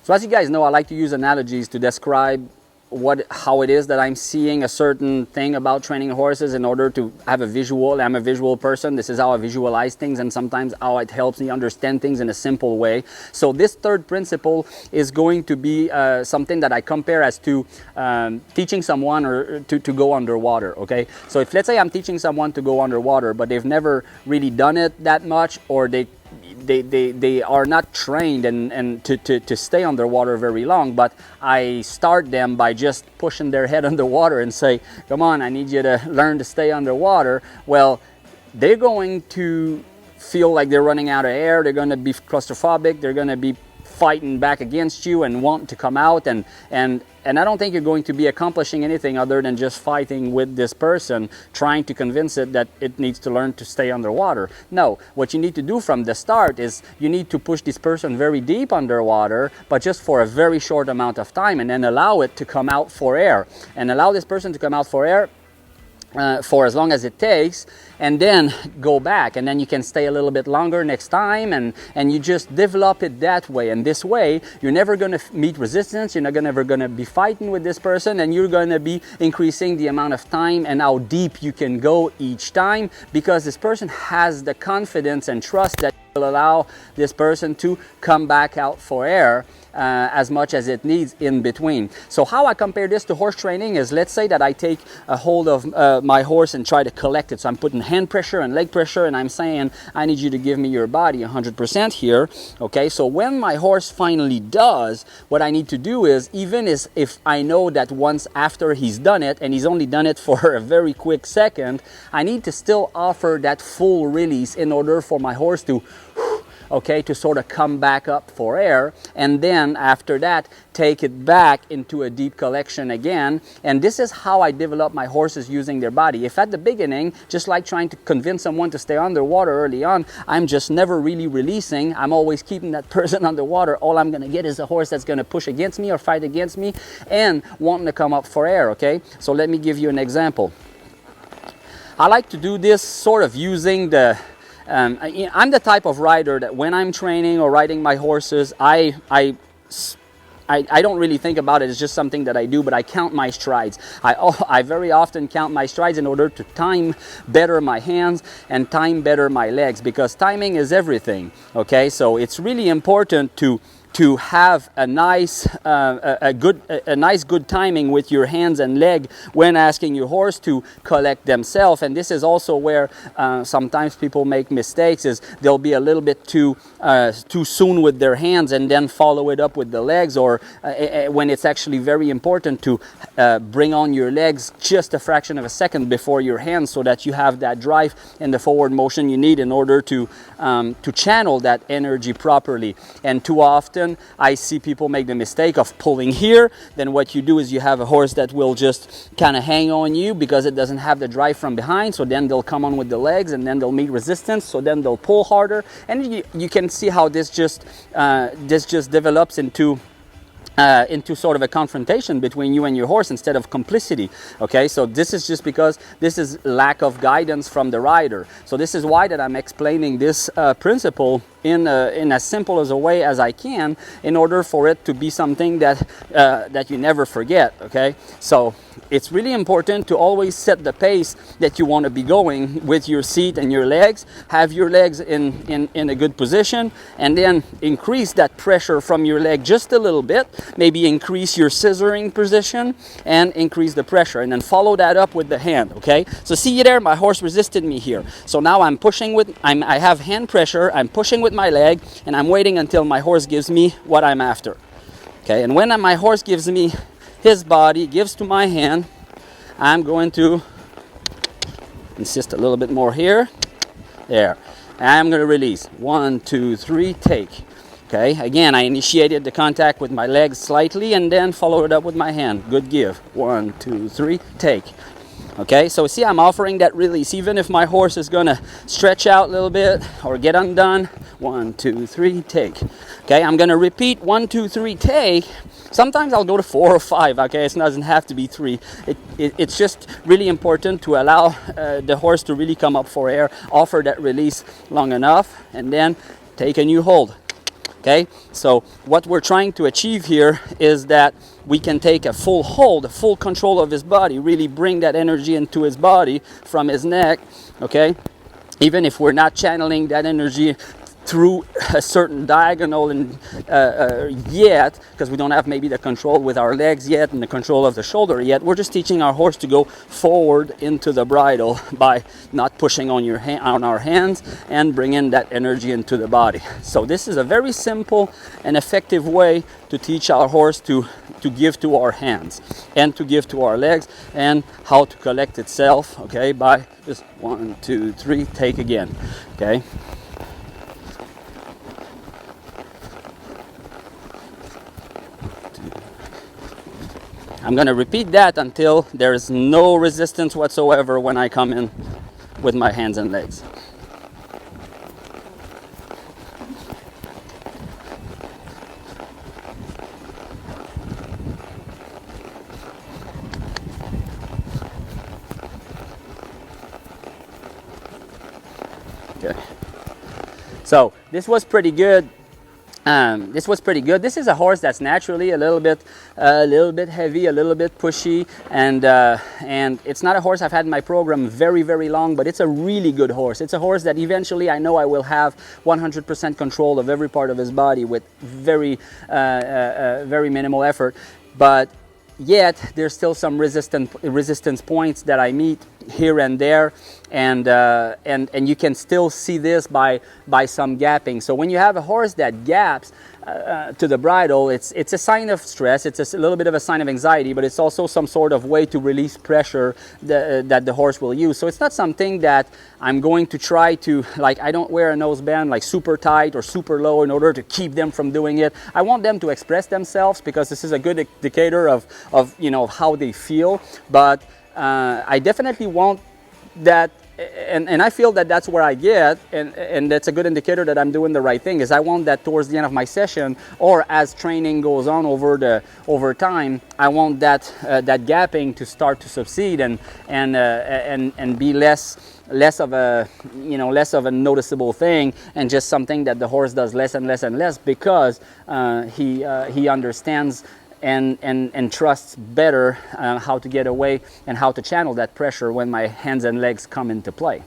So as you guys know, I like to use analogies to describe how it is that I'm seeing a certain thing about training horses in order to have a visual. I'm a visual person. This is how I visualize things, and sometimes how it helps me understand things in a simple way. So this third principle is going to be something that I compare as to teaching someone or to go underwater. Okay, so if let's say I'm teaching someone to go underwater, but they've never really done it that much, or they are not trained and to stay underwater very long, but I start them by just pushing their head underwater and say, come on, I need you to learn to stay underwater. Well, they're going to feel like they're running out of air. They're going to be claustrophobic. They're going to be fighting back against you and want to come out, and I don't think you're going to be accomplishing anything other than just fighting with this person, trying to convince it that it needs to learn to stay underwater. No, what you need to do from the start is you need to push this person very deep underwater, but just for a very short amount of time, and then allow it to come out for air, and allow this person to come out for air for as long as it takes, and then go back, and then you can stay a little bit longer next time, and you just develop it that way. And this way you're never going to meet resistance, you're not ever going to be fighting with this person, and you're going to be increasing the amount of time and how deep you can go each time, because this person has the confidence and trust that will allow this person to come back out for air as much as it needs in between. So how I compare this to horse training is, let's say that I take a hold of my horse and try to collect it. So I'm putting hand pressure and leg pressure, and I'm saying, I need you to give me your body 100% here. Okay, so when my horse finally does, what I need to do is, even if I know that once after he's done it, and he's only done it for a very quick second, I need to still offer that full release in order for my horse to to sort of come back up for air, and then after that take it back into a deep collection again. And this is how I develop my horses using their body. If at the beginning, just like trying to convince someone to stay underwater early on, I'm just never really releasing, I'm always keeping that person underwater, all I'm going to get is a horse that's going to push against me or fight against me and wanting to come up for air. Okay, so let me give you an example. I like to do this sort of using the I'm the type of rider that when I'm training or riding my horses, I don't really think about it. It's just something that I do, but I count my strides. I very often count my strides in order to time better my hands and time better my legs, because timing is everything. Okay, so it's really important to have a nice good timing with your hands and leg when asking your horse to collect themselves. And this is also where sometimes people make mistakes, is they'll be a little bit too soon with their hands and then follow it up with the legs, or when it's actually very important to bring on your legs just a fraction of a second before your hands, so that you have that drive and the forward motion you need in order to channel that energy properly. And too often I see people make the mistake of pulling here. Then what you do is you have a horse that will just kind of hang on you because it doesn't have the drive from behind. So then they'll come on with the legs, and then they'll meet resistance. So then they'll pull harder, and you can see how this just develops into sort of a confrontation between you and your horse instead of complicity. Okay, so this is just because this is lack of guidance from the rider. So this is why that I'm explaining this principle in as simple as a way as I can, in order for it to be something that you never forget. Okay, so it's really important to always set the pace that you want to be going with your seat and your legs. Have your legs in a good position, and then increase that pressure from your leg just a little bit. Maybe increase your scissoring position and increase the pressure, and then follow that up with the hand. Okay, so see you there, my horse resisted me here. So now I'm pushing I have hand pressure, I'm pushing with my leg, and I'm waiting until my horse gives me what I'm after. Okay, and when my horse gives me his body, gives to my hand, I'm going to insist a little bit more here. There. And I'm going to release. 1, 2, 3, take. Okay, again, I initiated the contact with my legs slightly and then followed it up with my hand. Good give. 1, 2, 3, take. Okay, so see, I'm offering that release even if my horse is going to stretch out a little bit or get undone. 1, 2, 3, take. Okay, I'm going to repeat 1, 2, 3, take. Sometimes I'll go to 4 or 5. Okay, it doesn't have to be 3. It's just really important to allow the horse to really come up for air, offer that release long enough, and then take a new hold. Okay, so what we're trying to achieve here is that we can take a full hold, a full control of his body, really bring that energy into his body from his neck, okay? Even if we're not channeling that energy through a certain diagonal and yet, because we don't have maybe the control with our legs yet and the control of the shoulder yet, we're just teaching our horse to go forward into the bridle by not pushing on on our hands and bringing that energy into the body. So this is a very simple and effective way to teach our horse to give to our hands and to give to our legs, and how to collect itself, okay, by just 1, 2, 3, take again, okay. I'm going to repeat that until there is no resistance whatsoever when I come in with my hands and legs. Okay. So this was pretty good. This is a horse that's naturally a little bit heavy, a little bit pushy, and it's not a horse I've had in my program very, very long, but it's a really good horse. It's a horse that eventually I know I will have 100% control of every part of his body with very minimal effort, but yet there's still some resistance points that I meet here and there, and you can still see this by some gapping. So when you have a horse that gaps to the bridle, it's a sign of stress, it's a little bit of a sign of anxiety, but it's also some sort of way to release pressure that the horse will use. So it's not something that I'm going to try to, like, I don't wear a noseband like super tight or super low in order to keep them from doing it. I want them to express themselves, because this is a good indicator of how they feel, but I definitely want that, and I feel that that's where I get, and that's a good indicator that I'm doing the right thing, is I want that towards the end of my session, or as training goes on over time, I want that gapping to start to succeed and be less of a noticeable thing, and just something that the horse does less and less and less, because he understands and trusts better how to get away and how to channel that pressure when my hands and legs come into play.